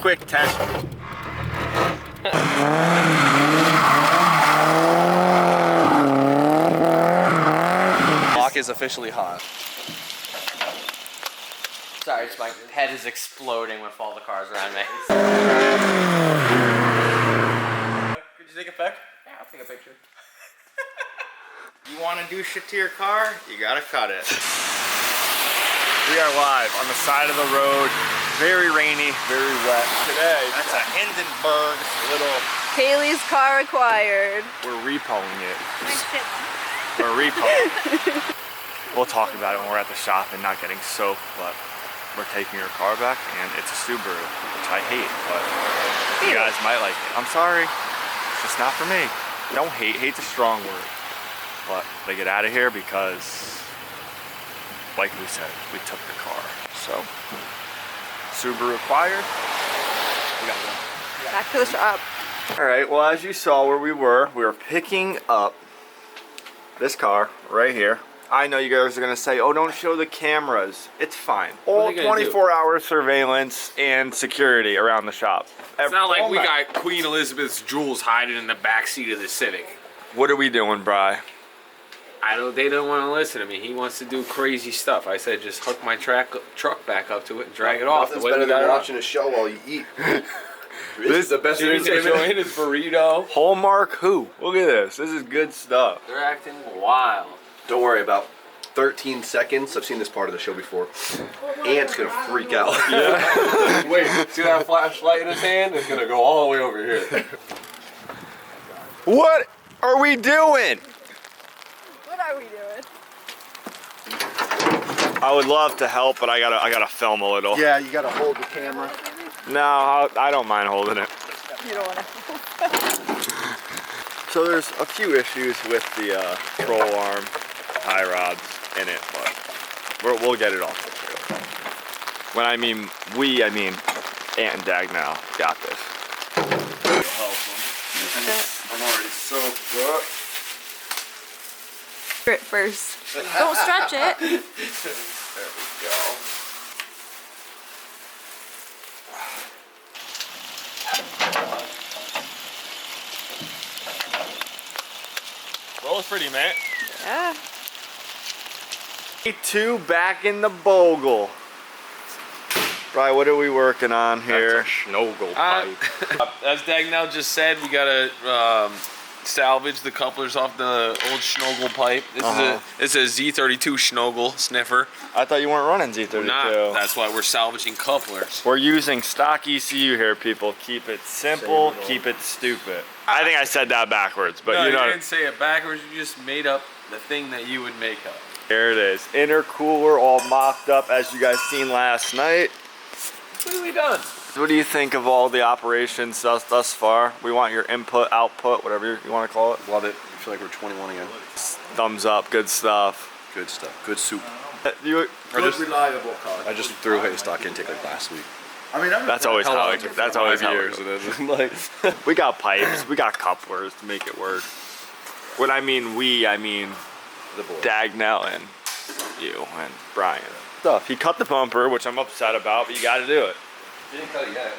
quick test. Lock is officially hot. Sorry, my head is exploding with all the cars around me. Could you take a pic? Yeah, I'll take a picture. You want to do shit to your car? You gotta cut it. We are live on the side of the road. Very rainy, very wet today. That's a Hindenburg little. Haley's car acquired. We're repoing it. We're repoing. We'll talk about it when we're at the shop and not getting soaked, but we're taking your car back, and it's a Subaru, which I hate, but you guys might like it. I'm sorry, it's just not for me. Don't hate, hate's a strong word. But they get out of here because, like we said, we took the car. So, Subaru acquired. We got one. Back to the shop. All right, well, as you saw where we were picking up this car right here. I know you guys are gonna say, oh, don't show the cameras. It's fine. All 24-hour surveillance and security around the shop. It's not like we got Queen Elizabeth's jewels hiding in the backseat of the Civic. What are we doing, Bri? They don't want to listen to me. He wants to do crazy stuff. I said just hook my truck back up to it and drag it off. Nothing's better than watching a show while you eat. This is the best thing enjoying his burrito. Hallmark who? Look at this. This is good stuff. They're acting wild. Don't worry, about 13 seconds. I've seen this part of the show before. Ant's gonna freak out. Yeah. Wait, see that flashlight in his hand? It's gonna go all the way over here. What are we doing? What are we doing? I would love to help, but I gotta film a little. Yeah, you gotta hold the camera. No, I don't mind holding it. You don't want to. So there's a few issues with the troll arm tie rods in it, but we'll get it all fixed. When I mean we, I mean Ant and Djnoway got this. I'm already soaked up. Grip first. Don't stretch it. There we go. Rolls pretty, man. Yeah. Two back in the bogle. Right, what are we working on here? That's a Schnogel pipe. As Djnoway just said, we gotta salvage the couplers off the old Schnogel pipe. This is a Z32 Schnogel sniffer. I thought you weren't running Z32. We're not. That's why we're salvaging couplers. We're using stock ECU here, people. Keep it simple, keep it stupid. I think I said that backwards, but no, you know. You didn't say it backwards. You just made up the thing that you would make up. There it is. Intercooler all mocked up as you guys seen last night. Completely done. What do you think of all the operations thus far? We want your input, output, whatever you want to call it. Love it. I feel like we're 21 again. Thumbs up, good stuff. Good stuff. Good soup. Good, reliable car. I just threw away the stock intake like last week. I mean, that's always how it goes. That's always how it goes. Like, we got pipes, we got couplers to make it work. When I mean we, I mean The boy. Djnoway and you and Brian. Stuff. He cut the bumper, which I'm upset about, but you got to do it. You didn't cut it yet.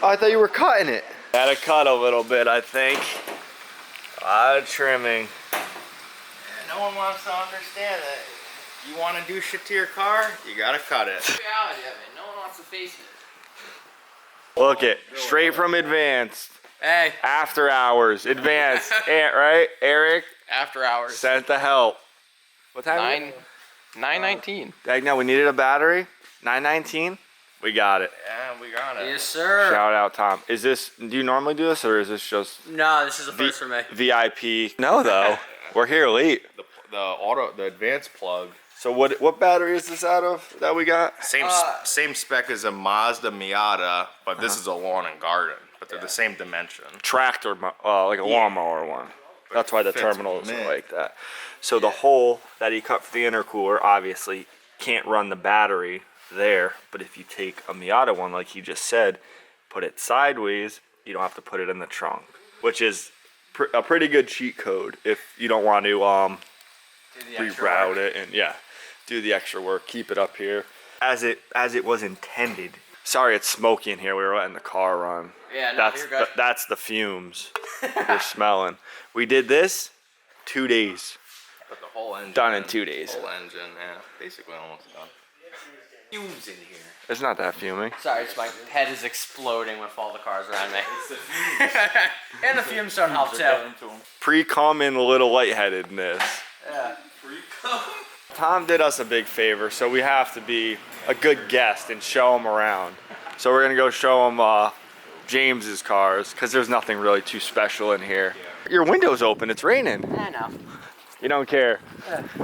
Oh, I thought you were cutting it. Had to cut a little bit, I think. A lot of trimming. No one wants to understand that. You want to do shit to your car, you gotta cut it. The reality of it. No one wants to face it. Look it, straight from Advanced. Hey. After hours, Advanced. Right, Eric? After hours. Sent the help. What time? 9:19. Djnoway, we needed a battery. 919. We got it. Yeah, we got it. Yes, sir. Shout out, Tom. Is this? Do you normally do this, or is this just? No, this is the first for me. VIP. No, though. We're here late. The advanced plug. So what battery is this out of that we got? Same spec as a Mazda Miata, but this is a lawn and garden. But they're the same dimension. Tractor, like a lawnmower one. That's why the terminals are like that. So the hole that he cut for the intercooler obviously can't run the battery there. But if you take a Miata one, like he just said, put it sideways, you don't have to put it in the trunk, which is a pretty good cheat code if you don't want to reroute it and do the extra work. Keep it up here as it was intended. Sorry it's smoky in here. We were letting the car run. Yeah, no, you're good. That's the fumes you're smelling. We did this 2 days. Put the whole engine Done in 2 days. Whole engine, yeah. Basically almost done. Fumes in here. It's not that fuming. Sorry, it's my head is exploding with all the cars around me. And the fumes don't help too. Pre-cum and a little lightheadedness. Yeah. Tom did us a big favor, so we have to be a good guest and show him around. So we're gonna go show him James's cars, because there's nothing really too special in here. Your window's open, it's raining. I know. You don't care.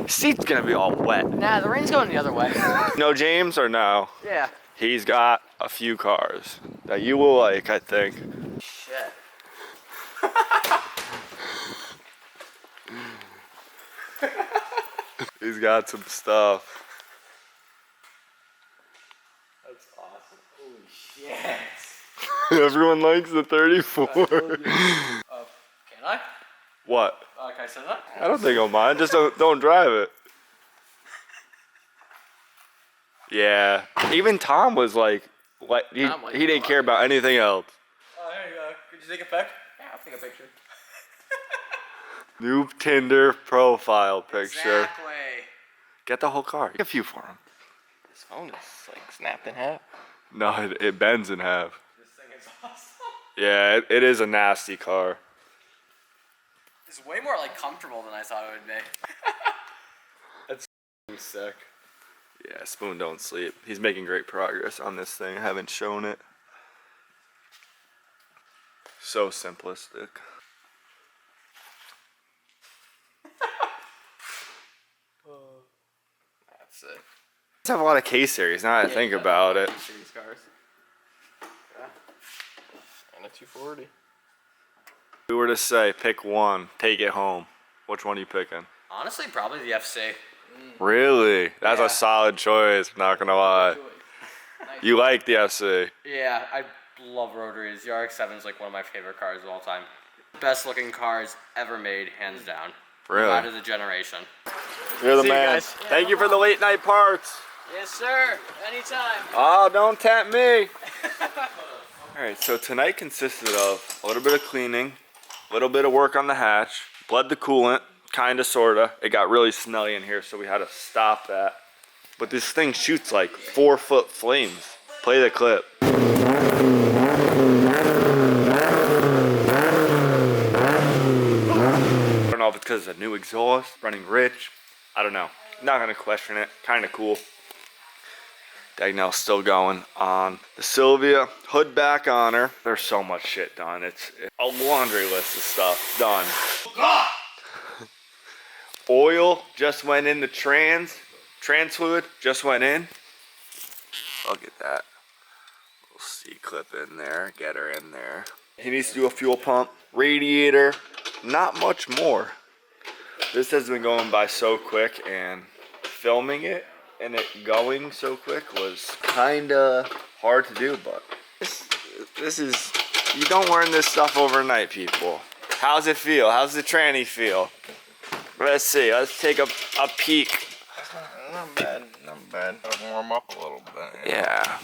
Seat's gonna be all wet. Nah, the rain's going the other way. No James or no? Yeah. He's got a few cars that you will like, I think. Shit. He's got some stuff. That's awesome. Holy shit. Everyone likes the 34. Can I? What? Can I say that? I don't think I'll mind. Just don't drive it. Yeah. Even Tom was like he didn't care about anything else. Oh, there you go. Could you take a pic? Yeah, I'll take a picture. New Tinder profile picture. Exactly. Get the whole car. Get a few for him. This phone is like snapped in half. No, it bends in half. This thing is awesome. Yeah, it is a nasty car. It's way more like comfortable than I thought it would be. That's sick. Yeah, Spoon don't sleep. He's making great progress on this thing. I haven't shown it. So simplistic. That's it. Let's have a lot of K-series now that I think about it. Series cars. And a 240. If we were to say pick one, take it home, which one are you picking? Honestly, probably the FC. Really? That's Yeah. a solid choice, not gonna lie. You like the FC? Yeah, I love rotaries. The RX-7 is like one of my favorite cars of all time. Best looking cars ever made, hands down. Really? Out of the generation. You're the See you man. guys. Thank you for the late night parts. Yes, sir. Anytime. Oh, don't tempt me. Alright, so tonight consisted of a little bit of cleaning, a little bit of work on the hatch, bled the coolant, kinda sorta. It got really smelly in here, so we had to stop that. But this thing shoots like 4-foot flames. Play the clip. I don't know if it's because it's a new exhaust, running rich. I don't know. Not gonna question it. Kinda cool. Dagnell's still going on the Sylvia. Hood back on her. There's so much shit done. It's a laundry list of stuff done. Oil just went in the trans fluid just went in. Look at that. Little C-clip in there. Get her in there. He needs to do a fuel pump. Radiator. Not much more. This has been going by so quick, and filming it and it going so quick was kinda hard to do, but this is, you don't learn this stuff overnight, people. How's it feel? How's the tranny feel? Let's see, let's take a peek. Not bad, not bad. Gotta warm up a little bit. Yeah,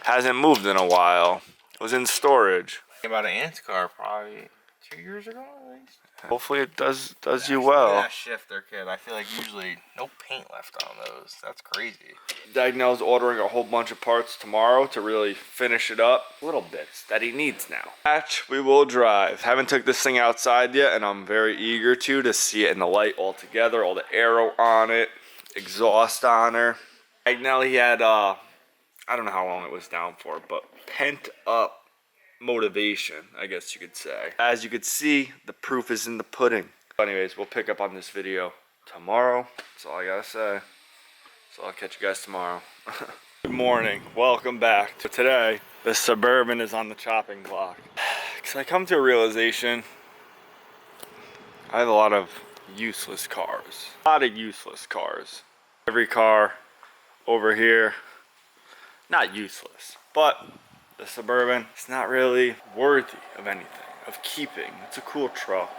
hasn't moved in a while. It was in storage. About an Ant's car probably 2 years ago at least. Hopefully it does you well. That shifter kit, I feel like usually no paint left on those. That's crazy. Dagnell's ordering a whole bunch of parts tomorrow to really finish it up. Little bits that he needs now. Hatch, we will drive. Haven't took this thing outside yet, and I'm very eager to see it in the light all together. All the aero on it, exhaust on her. Dagnell, he had, I don't know how long it was down for, but pent up motivation, I guess you could say. As you could see, the proof is in the pudding. Anyways, we'll pick up on this video tomorrow. That's all I gotta say. So I'll catch you guys tomorrow. Good morning, welcome back. So today, the Suburban is on the chopping block. Because I come to a realization, I have a lot of useless cars. A lot of useless cars. Every car over here, not useless, but the Suburban, it's not really worthy of anything, of keeping. It's a cool truck.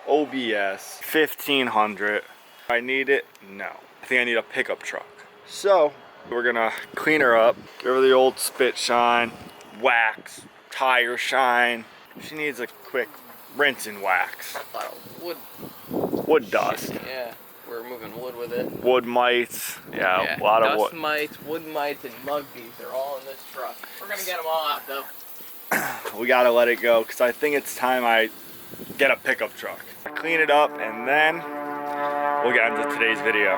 OBS, 1500. I need it? No. I think I need a pickup truck. So, We're gonna clean her up, give her the old spit shine, wax, tire shine. She needs a quick rinse and wax. A lot of wood. Wood dust. Yeah, we're moving wood with it. Wood mites. Yeah, a lot of dust wood. mites, wood mites, and mug bees are all in this truck. We're gonna get them all out though. We gotta let it go because I think it's time I get a pickup truck. Clean it up and then we'll get into today's video.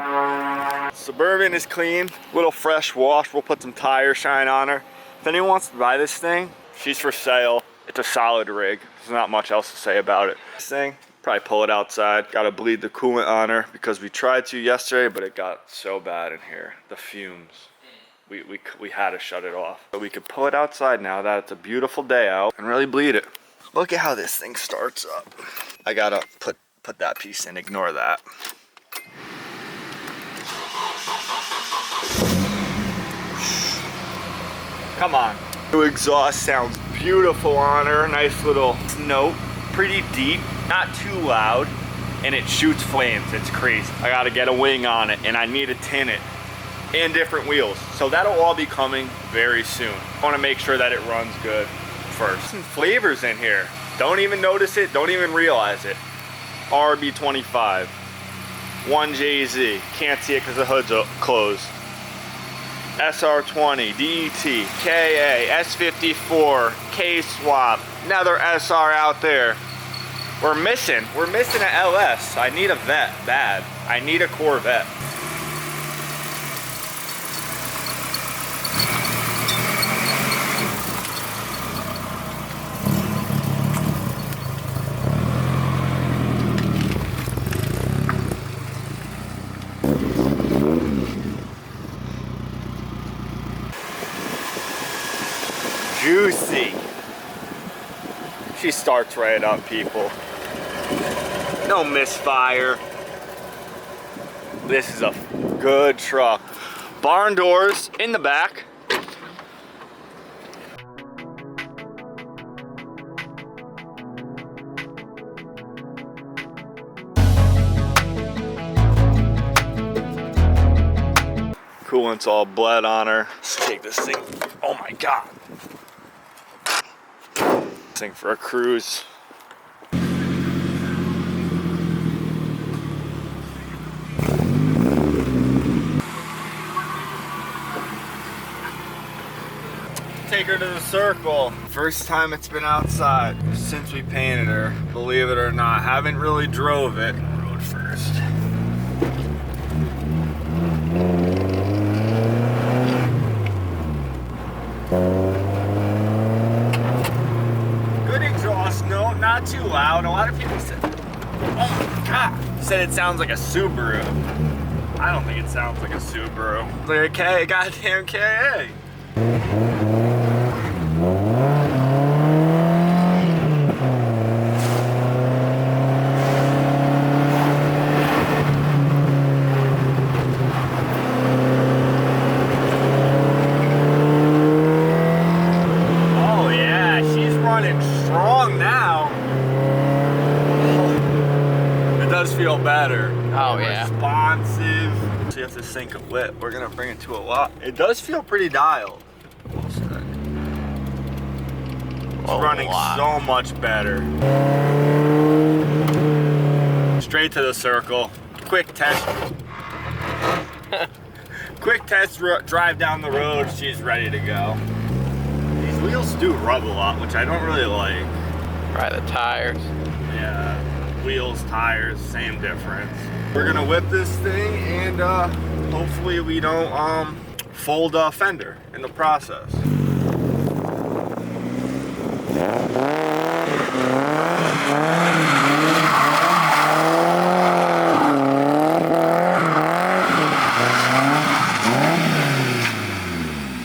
Suburban is clean, little fresh wash. We'll put some tire shine on her. If anyone wants to buy this thing, she's for sale. It's a solid rig. There's not much else to say about it. This thing, probably pull it outside. Gotta bleed the coolant on her because we tried to yesterday, but it got so bad in here. The fumes. We had to shut it off. But we could pull it outside now that it's a beautiful day out and really bleed it. Look at how this thing starts up. I gotta put that piece in, ignore that. Come on. The exhaust sounds beautiful on her. Nice little note, pretty deep, not too loud, and it shoots flames. It's crazy. I gotta get a wing on it and I need to tin it. And different wheels. So that'll all be coming very soon. I wanna make sure that it runs good first. Some flavors in here. Don't even notice it, don't even realize it. RB25, 1JZ, can't see it because the hood's closed. SR20, DET, KA, S54, K-Swap, another SR out there. We're missing an LS. I need a vet, bad. I need a Corvette. Juicy. She starts right up, people. No misfire. This is a good truck. Barn doors in the back. Coolant's all bled on her. Let's take this thing. Oh my God. This thing for a cruise. Take her to the circle. First time it's been outside since we painted her. Believe it or not, haven't really drove it. Road first. Good exhaust note, not too loud. A lot of people said, oh my God, said it sounds like a Subaru. I don't think it sounds like a Subaru. It's like a K, goddamn KA. Feel better. Oh yeah. Responsive. See if this thing can whip. We're gonna bring it to a lot. It does feel pretty dialed. It's running so much better. Straight to the circle. Quick test. Quick test drive down the road. She's ready to go. These wheels do rub a lot, which I don't really like. Right, the tires. Yeah. Wheels, tires, same difference. We're gonna whip this thing and hopefully we don't fold a fender in the process.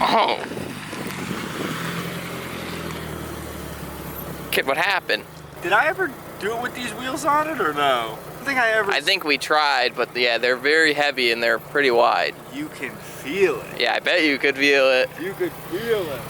Oh. Kid, what happened? Did I ever do it with these wheels on it or no? I think we tried, but yeah, they're very heavy and they're pretty wide. You can feel it. Yeah, I bet you could feel it. You could feel it.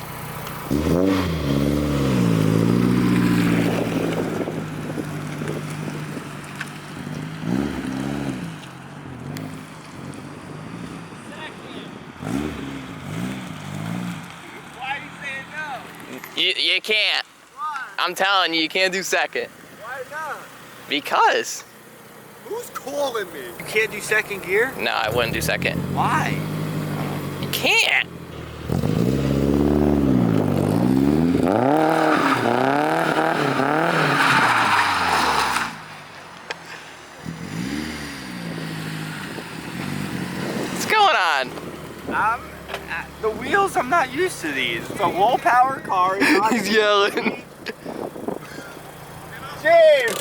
can't. I'm telling you, you can't do second. Why not? Because. Who's calling me? You can't do second gear? No, I wouldn't do second. Why? You can't. What's going on? The wheels, I'm not used to these. It's a low power car. He's yelling. James!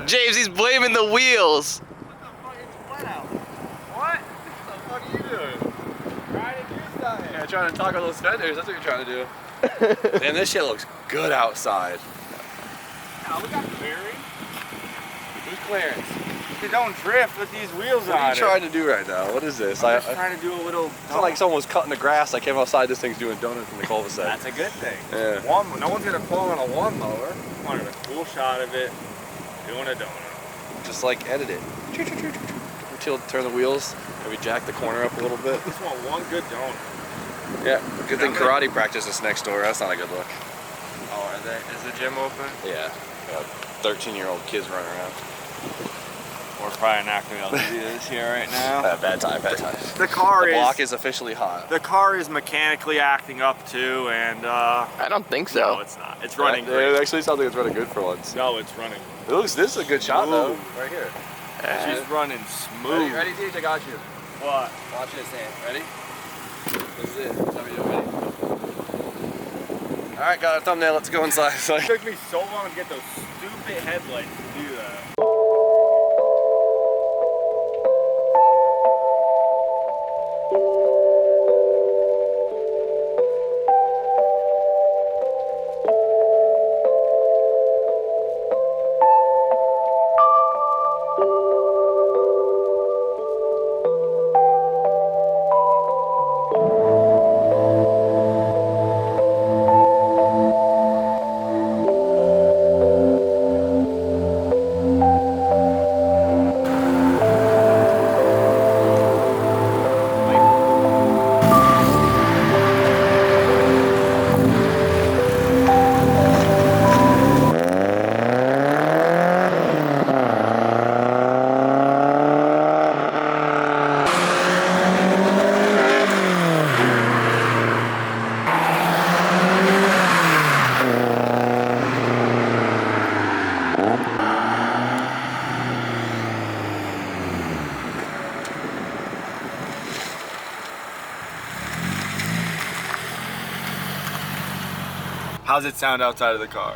James, he's blaming the wheels. What? What the fuck are you doing? Trying to do something. Yeah, trying to toggle those fenders. That's what you're trying to do. And this shit looks good outside. Now, we got clearing. Who's clearance? You don't drift with these wheels What on are you it. trying to do right now? What is this? I'm just trying to do a little... It's not like someone was cutting the grass. I came outside, this thing's doing donuts in the cul-de-sac. That's a good thing. Yeah. No one's gonna pull on a lawnmower. Wanted a cool shot of it. Doing a donut. Just like edit it. Turn the wheels, maybe jack the corner up a little bit. Just want one good donut. Yeah, good thing karate practice is next door. That's not a good look. Oh, is the gym open? Yeah, 13-year-old kids running around. We're probably not gonna be able to do this here right now. Bad time, bad time. The car The block is officially hot. The car is mechanically acting up too, and I don't think so. no, it's not. It's running It great. actually sounds like it's running good for once. No, it's running. This is a good shot though, Smooth. right here. She's running smooth. Ready, Deej? I got you. What? Watch this, hand. Ready? This is it. Tell me you're ready. All right, got a thumbnail. Let's go inside. It took me so long to get those stupid headlights to do that. How's it sound outside of the car?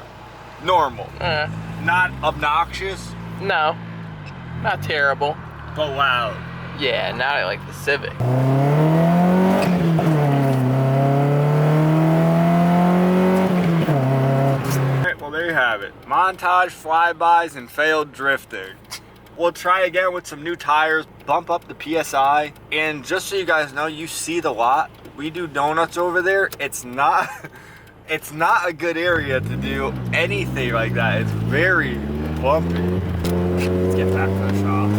Normal. Not obnoxious, No, not terrible. but loud. Yeah, now I like the Civic. Alright, well there you have it. Montage, flybys, and failed drifting. We'll try again with some new tires, bump up the PSI, and just so you guys know, you see the lot. We do donuts over there. It's not it's not a good area to do anything like that. It's very bumpy. Let's get back to the shop.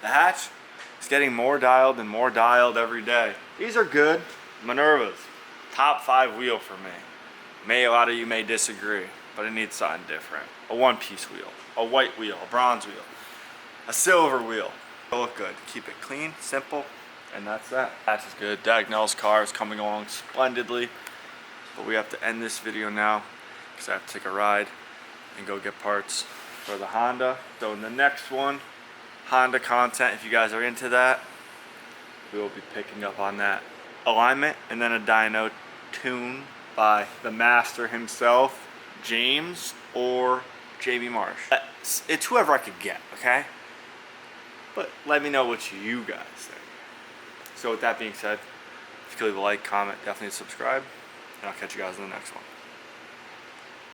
The hatch is getting more dialed and more dialed every day. These are good. Minerva's, top 5 wheel for me. A lot of you may disagree, but it needs something different. A one-piece wheel, a white wheel, a bronze wheel, a silver wheel. It'll look good. Keep it clean, simple, and that's that. Hatch is good. Dagnell's car is coming along splendidly, but we have to end this video now because I have to take a ride and go get parts for the Honda. So in the next one, Honda content, if you guys are into that, we will be picking up on that alignment, and then a dyno tune by the master himself, James or JB Marsh. It's whoever I could get, okay? But let me know what you guys think. So with that being said, if you could leave a like, comment, definitely subscribe, and I'll catch you guys in the next one.